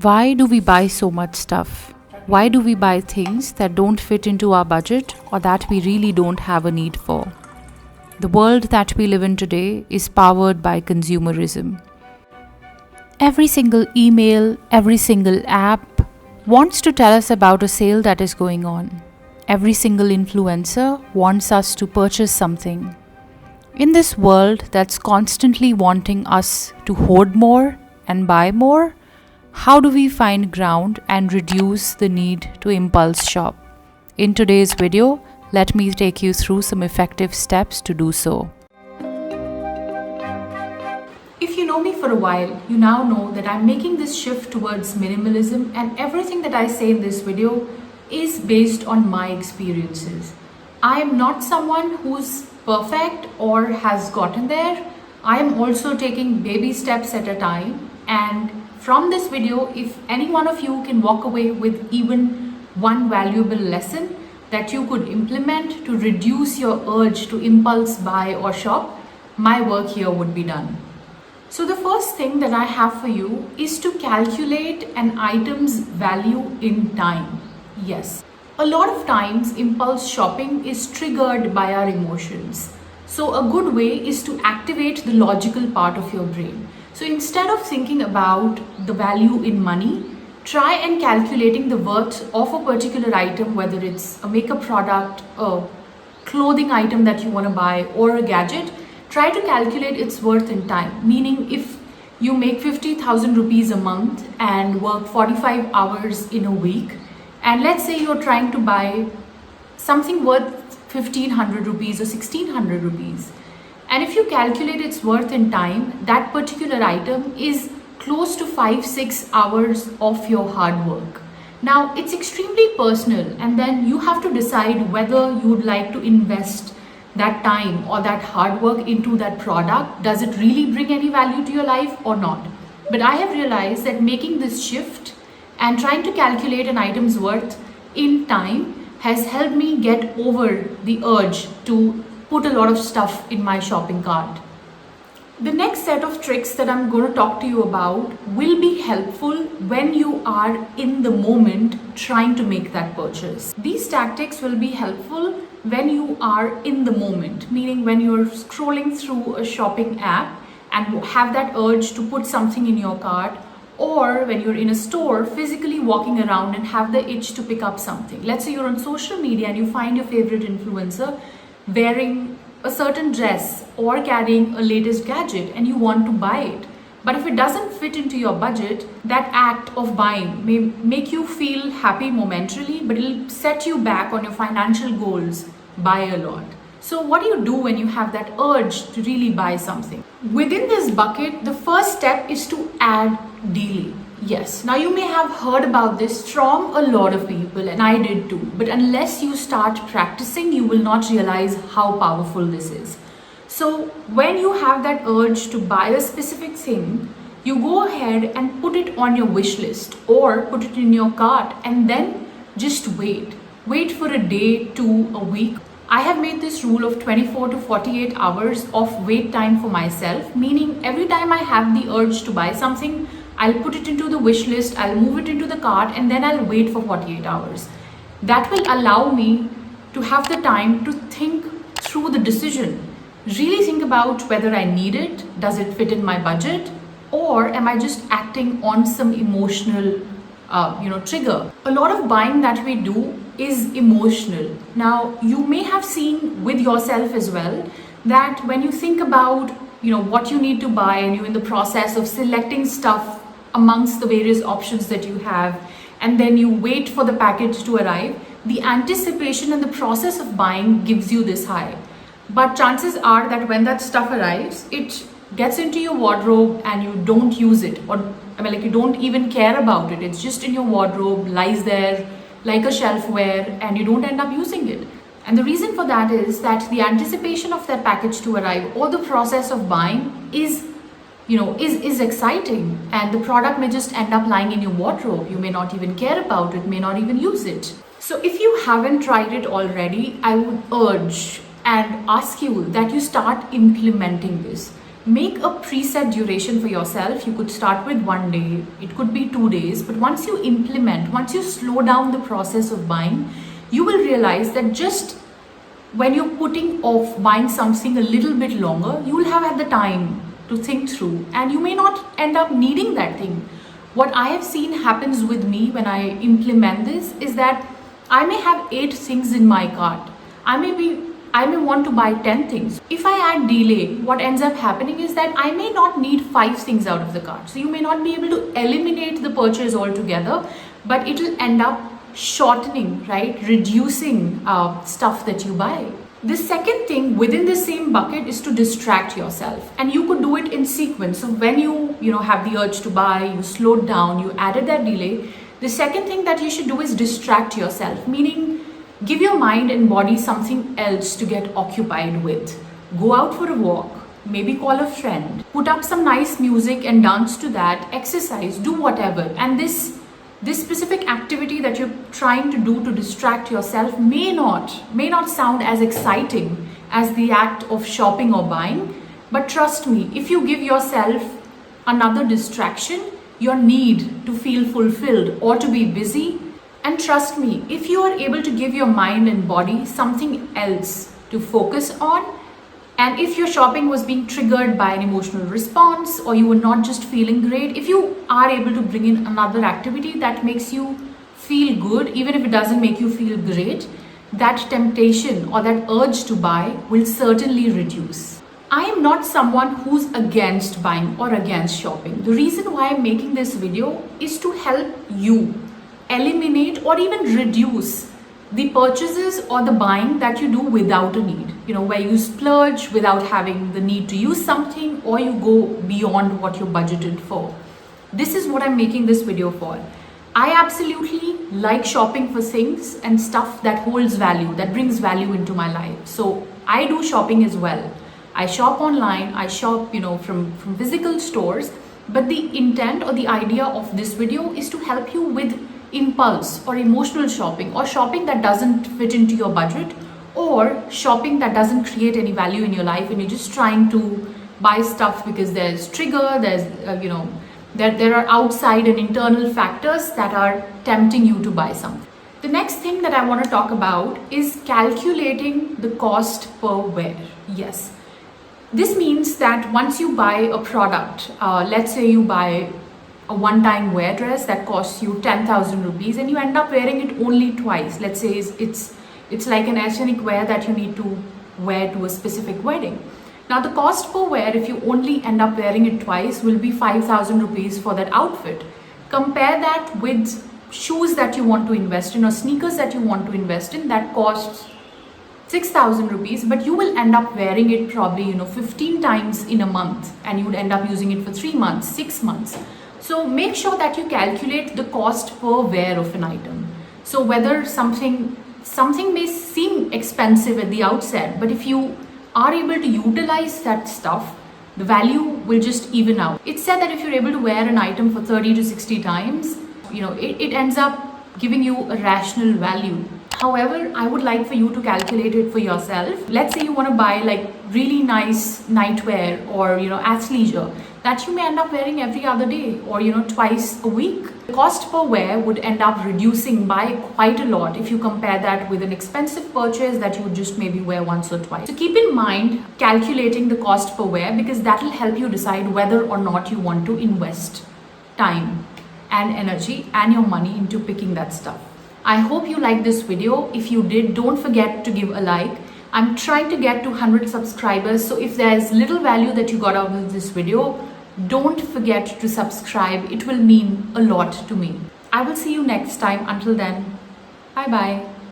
Why do we buy so much stuff? Why do we buy things that don't fit into our budget or that we really don't have a need for? The world that we live in today is powered by consumerism. Every single email, every single app wants to tell us about a sale that is going on. Every single influencer wants us to purchase something. In this world that's constantly wanting us to hoard more and buy more, how do we find ground and reduce the need to impulse shop? In today's video, let me take you through some effective steps to do so. If you know me for a while, you now know that I'm making this shift towards minimalism, and everything that I say in this video is based on my experiences. I am not someone who's perfect or has gotten there. I am also taking baby steps at a time, and from this video, if any one of you can walk away with even one valuable lesson that you could implement to reduce your urge to impulse buy or shop, my work here would be done. So the first thing that I have for you is to calculate an item's value in time. Yes, a lot of times impulse shopping is triggered by our emotions. So a good way is to activate the logical part of your brain. So instead of thinking about the value in money, try and calculating the worth of a particular item, whether it's a makeup product, a clothing item that you want to buy, or a gadget. Try to calculate its worth in time. Meaning, if you make 50,000 rupees a month and work 45 hours in a week, and let's say you're trying to buy something worth 1500 rupees or 1600 rupees. And if you calculate its worth in time, that particular item is close to 5-6 hours of your hard work. Now, it's extremely personal, and then you have to decide whether you would like to invest that time or that hard work into that product. Does it really bring any value to your life or not? But I have realized that making this shift and trying to calculate an item's worth in time has helped me get over the urge to put a lot of stuff in my shopping cart. The next set of tricks that I'm going to talk to you about will be helpful when you are in the moment trying to make that purchase. These tactics will be helpful when you are in the moment, meaning when you're scrolling through a shopping app and have that urge to put something in your cart, or when you're in a store physically walking around and have the itch to pick up something. Let's say you're on social media and you find your favorite influencer wearing a certain dress or carrying a latest gadget and you want to buy it. But if it doesn't fit into your budget, that act of buying may make you feel happy momentarily, but it'll set you back on your financial goals by a lot. So what do you do when you have that urge to really buy something? Within this bucket, the first step is to add dealing. Yes, now you may have heard about this from a lot of people, and I did too, but unless you start practicing, you will not realize how powerful this is. So when you have that urge to buy a specific thing, you go ahead and put it on your wish list or put it in your cart, and then just wait. Wait for a day to a week. I have made this rule of 24 to 48 hours of wait time for myself, meaning every time I have the urge to buy something, I'll put it into the wish list, I'll move it into the cart, and then I'll wait for 48 hours. That will allow me to have the time to think through the decision. Really think about whether I need it, does it fit in my budget, or am I just acting on some emotional trigger. A lot of buying that we do is emotional. Now, you may have seen with yourself as well that when you think about what you need to buy and you're in the process of selecting stuff amongst the various options that you have, and then you wait for the package to arrive, the anticipation and the process of buying gives you this high. But chances are that when that stuff arrives, it gets into your wardrobe and you don't use it, or you don't even care about it. It's just in your wardrobe, lies there like a shelfware, and you don't end up using it. And the reason for that is that the anticipation of that package to arrive or the process of buying is exciting, and the product may just end up lying in your wardrobe. You may not even care about it, may not even use it. So if you haven't tried it already, I would urge and ask you that you start implementing this. Make a preset duration for yourself. You could start with 1 day, it could be 2 days, but once you slow down the process of buying, you will realize that just when you're putting off buying something a little bit longer, you will have had the time to think through and you may not end up needing that thing. What I have seen happens with me when I implement this is that I may have 8 things in my cart. I may want to buy 10 things. If I add delay, what ends up happening is that I may not need 5 things out of the cart. So you may not be able to eliminate the purchase altogether, but it will end up shortening, right? Reducing stuff that you buy. The second thing within the same bucket is to distract yourself, and you could do it in sequence. So when you have the urge to buy, you slowed down, you added that delay. The second thing that you should do is distract yourself, meaning give your mind and body something else to get occupied with. Go out for a walk, maybe call a friend, put up some nice music and dance to that, exercise, do whatever. And this specific activity that you're trying to do to distract yourself may not sound as exciting as the act of shopping or buying, but trust me, if you give yourself another distraction, your need to feel fulfilled or to be busy, and trust me, if you are able to give your mind and body something else to focus on, and if your shopping was being triggered by an emotional response or you were not just feeling great, if you are able to bring in another activity that makes you feel good, even if it doesn't make you feel great, that temptation or that urge to buy will certainly reduce. I am not someone who's against buying or against shopping. The reason why I'm making this video is to help you eliminate or even reduce the purchases or the buying that you do without a need, where you splurge without having the need to use something, or you go beyond what you're budgeted for. This is what I'm making this video for. I absolutely like shopping for things and stuff that holds value, that brings value into my life. So I do shopping as well. I shop online, I shop, from physical stores, but the intent or the idea of this video is to help you with impulse or emotional shopping, or shopping that doesn't fit into your budget, or shopping that doesn't create any value in your life and you're just trying to buy stuff because there's trigger, there's there are outside and internal factors that are tempting you to buy something. The next thing that I want to talk about is calculating the cost per wear. Yes, this means that once you buy a product, let's say you buy a one-time wear dress that costs you 10,000 rupees and you end up wearing it only twice. Let's say it's like an ethnic wear that you need to wear to a specific wedding. Now the cost per wear, if you only end up wearing it twice, will be 5,000 rupees for that outfit. Compare that with shoes that you want to invest in or sneakers that you want to invest in that costs 6,000 rupees, but you will end up wearing it probably 15 times in a month, and you would end up using it for 3 months, 6 months. So make sure that you calculate the cost per wear of an item. So whether something may seem expensive at the outset, but if you are able to utilize that stuff, the value will just even out. It's said that if you're able to wear an item for 30 to 60 times, it ends up giving you a rational value. However, I would like for you to calculate it for yourself. Let's say you want to buy like really nice nightwear or athleisure that you may end up wearing every other day or twice a week. The cost per wear would end up reducing by quite a lot if you compare that with an expensive purchase that you would just maybe wear once or twice. So keep in mind calculating the cost per wear, because that will help you decide whether or not you want to invest time and energy and your money into picking that stuff. I hope you liked this video. If you did, don't forget to give a like. I'm trying to get to 100 subscribers, so if there's little value that you got out of this video, don't forget to subscribe. It will mean a lot to me. I will see you next time. Until then, bye bye.